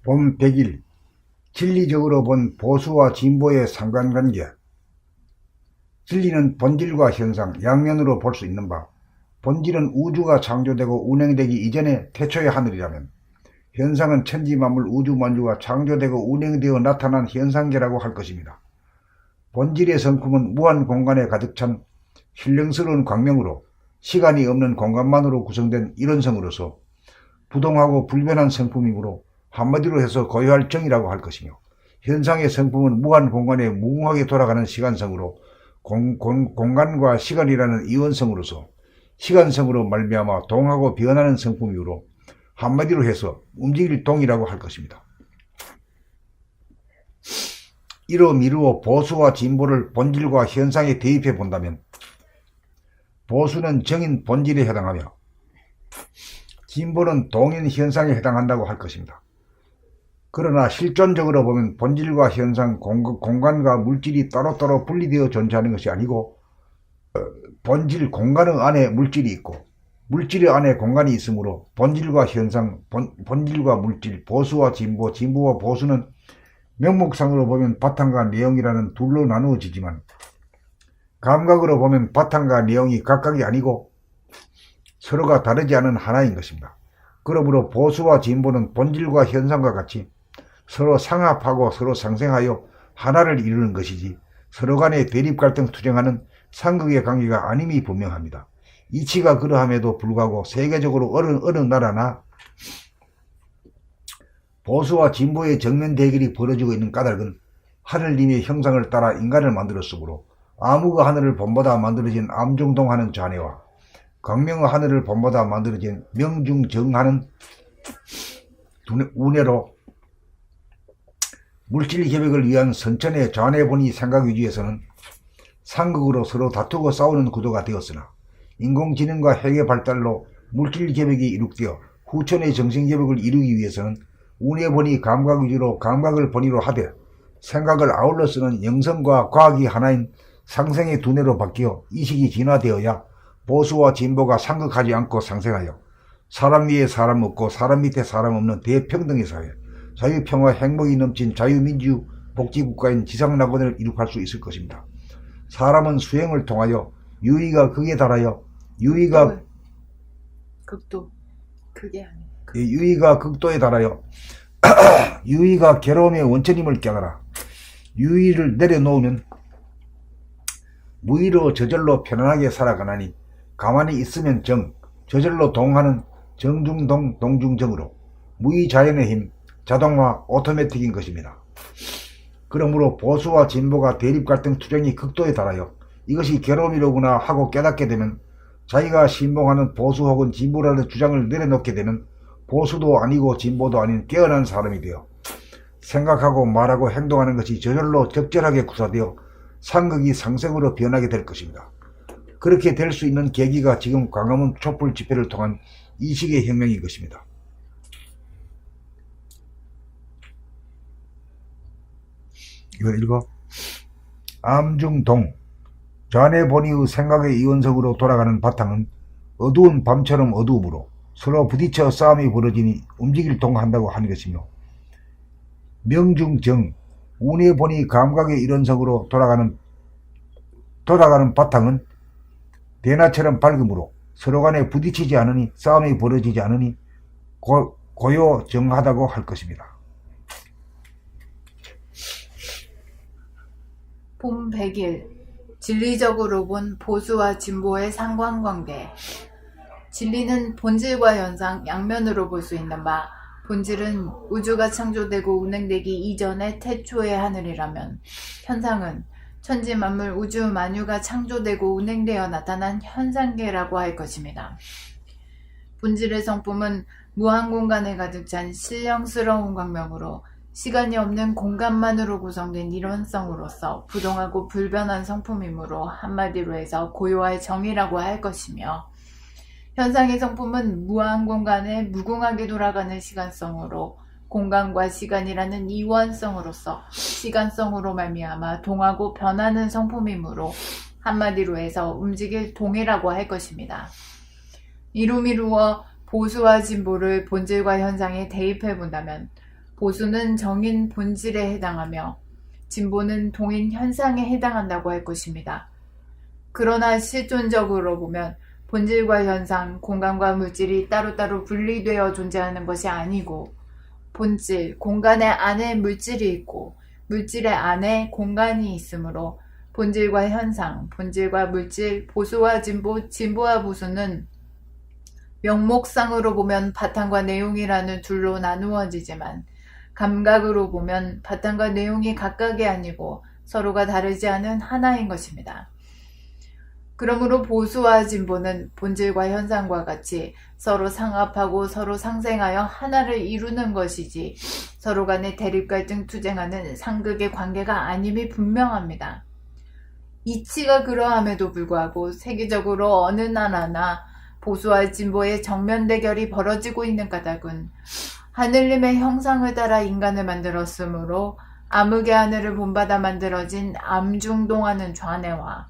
본 100일 진리적으로 본 보수와 진보의 상관관계. 진리는 본질과 현상, 양면으로 볼 수 있는 바, 본질은 우주가 창조되고 운행되기 이전의 태초의 하늘이라면, 현상은 천지만물 우주만주가 창조되고 운행되어 나타난 현상계라고 할 것입니다. 본질의 성품은 무한 공간에 가득 찬 신령스러운 광명으로 시간이 없는 공간만으로 구성된 이론성으로서 부동하고 불변한 성품이므로 한마디로 해서 고유할 정이라고 할 것이며, 현상의 성품은 무한 공간에 무궁하게 돌아가는 시간성으로 공간과 시간이라는 이원성으로서 시간성으로 말미암아 동하고 변하는 성품이므로 한마디로 해서 움직일 동이라고 할 것입니다. 이러미루어 보수와 진보를 본질과 현상에 대입해 본다면, 보수는 정인 본질에 해당하며 진보는 동인 현상에 해당한다고 할 것입니다. 그러나 실존적으로 보면 본질과 현상, 공간과 물질이 따로따로 분리되어 존재하는 것이 아니고, 본질, 공간 안에 물질이 있고 물질 안에 공간이 있으므로 본질과 현상, 본질과 물질, 보수와 진보, 진보와 보수는 명목상으로 보면 바탕과 내용이라는 둘로 나누어지지만, 감각으로 보면 바탕과 내용이 각각이 아니고 서로가 다르지 않은 하나인 것입니다. 그러므로 보수와 진보는 본질과 현상과 같이 서로 상합하고 서로 상생하여 하나를 이루는 것이지, 서로 간의 대립 갈등 투쟁하는 상극의 관계가 아님이 분명합니다. 이치가 그러함에도 불구하고 세계적으로 어느 나라나 보수와 진보의 정면 대결이 벌어지고 있는 까닭은 하늘님의 형상을 따라 인간을 만들었으므로, 암흑의 하늘을 본보다 만들어진 암중동하는 자네와 광명의 하늘을 본보다 만들어진 명중정하는 운해로 물질 협약을 위한 선천의 좌뇌본의 생각 위주에서는 상극으로 서로 다투고 싸우는 구도가 되었으나, 인공지능과 핵의 발달로 물질 협약이 이룩되어 후천의 정신 협약을 이루기 위해서는 운해본의 감각 위주로 감각을 본의로 하되 생각을 아울러 쓰는 영성과 과학이 하나인 상생의 두뇌로 바뀌어 이식이 진화되어야 보수와 진보가 상극하지 않고 상생하여 사람 위에 사람 없고 사람 밑에 사람 없는 대평등의 사회, 자유평화 행복이 넘친 자유민주 복지국가인 지상낙원을 이룩할 수 있을 것입니다. 사람은 수행을 통하여 유의가 극에 달하여 유의가 극도에 달하여 유의가 괴로움의 원천임을 깨달아 유의를 내려놓으면 무의로 저절로 편안하게 살아가나니, 가만히 있으면 정, 저절로 동하는 정중동 동중정으로 무의 자연의 힘, 자동화 오토매틱인 것입니다. 그러므로 보수와 진보가 대립 갈등 투쟁이 극도에 달하여 이것이 괴로움이로구나 하고 깨닫게 되면, 자기가 신봉하는 보수 혹은 진보라는 주장을 내려놓게 되는 보수도 아니고 진보도 아닌 깨어난 사람이 되어 생각하고 말하고 행동하는 것이 저절로 적절하게 구사되어 상극이 상생으로 변하게 될 것입니다. 그렇게 될 수 있는 계기가 지금 광화문 촛불 집회를 통한 이식의 혁명인 것입니다. 이걸 읽어. 암중동, 좌뇌본의의 생각의 이원석으로 돌아가는 바탕은 어두운 밤처럼 어두움으로 서로 부딪혀 싸움이 벌어지니 움직일 동한다고 하는 것이며, 명중정, 운해본의 감각의 이론석으로 돌아가는 바탕은 대낮처럼 밝음으로 서로 간에 부딪히지 않으니 싸움이 벌어지지 않으니 고요정하다고 할 것입니다. 본 100일 진리적으로 본 보수와 진보의 상관관계. 진리는 본질과 현상, 양면으로 볼 수 있는 바, 본질은 우주가 창조되고 운행되기 이전의 태초의 하늘이라면, 현상은 천지만물 우주 만유가 창조되고 운행되어 나타난 현상계라고 할 것입니다. 본질의 성품은 무한 공간에 가득 찬 신령스러운 광명으로 시간이 없는 공간만으로 구성된 이론성으로서 부동하고 불변한 성품이므로 한마디로 해서 고유할 정이라고 할 것이며, 현상의 성품은 무한 공간에 무궁하게 돌아가는 시간성으로 공간과 시간이라는 이원성으로서 시간성으로 말미암아 동하고 변하는 성품이므로 한마디로 해서 움직일 동이라고 할 것입니다. 이루미루어 보수와 진보를 본질과 현상에 대입해 본다면, 보수는 정인 본질에 해당하며 진보는 동인 현상에 해당한다고 할 것입니다. 그러나 실존적으로 보면 본질과 현상, 공간과 물질이 따로따로 분리되어 존재하는 것이 아니고 본질, 공간의 안에 물질이 있고 물질의 안에 공간이 있으므로 본질과 현상, 본질과 물질, 보수와 진보, 진보와 보수는 명목상으로 보면 바탕과 내용이라는 둘로 나누어지지만 감각으로 보면 바탕과 내용이 각각이 아니고 서로가 다르지 않은 하나인 것입니다. 그러므로 보수와 진보는 본질과 현상과 같이 서로 상합하고 서로 상생하여 하나를 이루는 것이지 서로 간의 대립 갈등 투쟁하는 상극의 관계가 아님이 분명합니다. 이치가 그러함에도 불구하고 세계적으로 어느 나라나 보수와 진보의 정면 대결이 벌어지고 있는 까닭은 하늘님의 형상을 따라 인간을 만들었으므로 암흑의 하늘을 본받아 만들어진 암중동하는 좌뇌와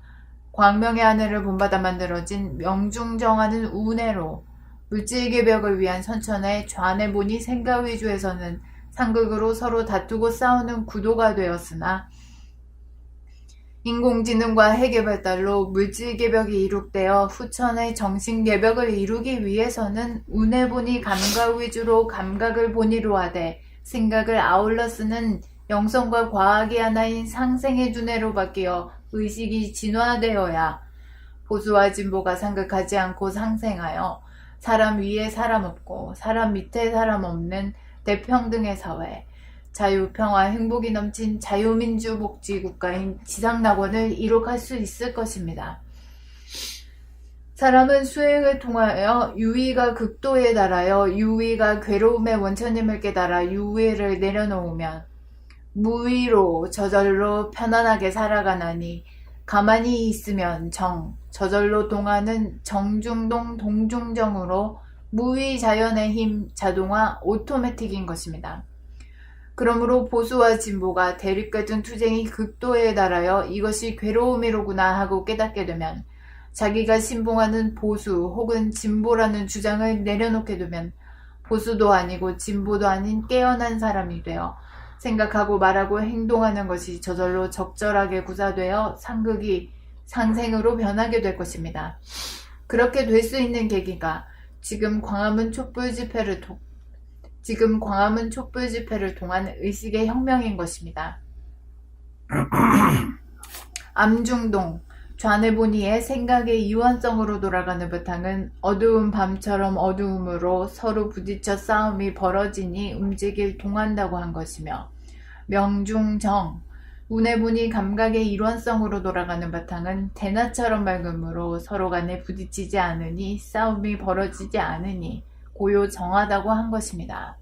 광명의 하늘을 본받아 만들어진 명중정하는 우뇌로 물질개벽을 위한 선천의 좌뇌본이 생각 위주에서는 상극으로 서로 다투고 싸우는 구도가 되었으나 인공지능과 핵의 발달로 물질개벽이 이룩되어 후천의 정신개벽을 이루기 위해서는 우뇌본이 감각 위주로 감각을 본의로 하되 생각을 아울러 쓰는 영성과 과학이 하나인 상생의 두뇌로 바뀌어 의식이 진화되어야 보수와 진보가 상극하지 않고 상생하여 사람 위에 사람 없고 사람 밑에 사람 없는 대평등의 사회, 자유, 평화, 행복이 넘친 자유민주 복지 국가인 지상낙원을 이룩할 수 있을 것입니다. 사람은 수행을 통하여 유의가 극도에 달하여 유의가 괴로움의 원천임을 깨달아 유의를 내려놓으면 무의로 저절로 편안하게 살아가나니 가만히 있으면 정, 저절로 동하는 정중동 동중정으로 무의 자연의 힘, 자동화, 오토매틱인 것입니다. 그러므로 보수와 진보가 대립갈등 투쟁이 극도에 달하여 이것이 괴로움이로구나 하고 깨닫게 되면 자기가 신봉하는 보수 혹은 진보라는 주장을 내려놓게 되면 보수도 아니고 진보도 아닌 깨어난 사람이 되어 생각하고 말하고 행동하는 것이 저절로 적절하게 구사되어 상극이 상생으로 변하게 될 것입니다. 그렇게 될 수 있는 계기가 지금 광화문 촛불 집회를 통한 의식의 혁명인 것입니다. 암중동, 좌뇌본이의 생각의 이원성으로 돌아가는 바탕은 어두운 밤처럼 어두움으로 서로 부딪혀 싸움이 벌어지니 움직일 동한다고 한 것이며 명중정, 우뇌본이 감각의 일원성으로 돌아가는 바탕은 대낮처럼 맑음으로 서로 간에 부딪히지 않으니 싸움이 벌어지지 않으니 고요 정하다고 한 것입니다.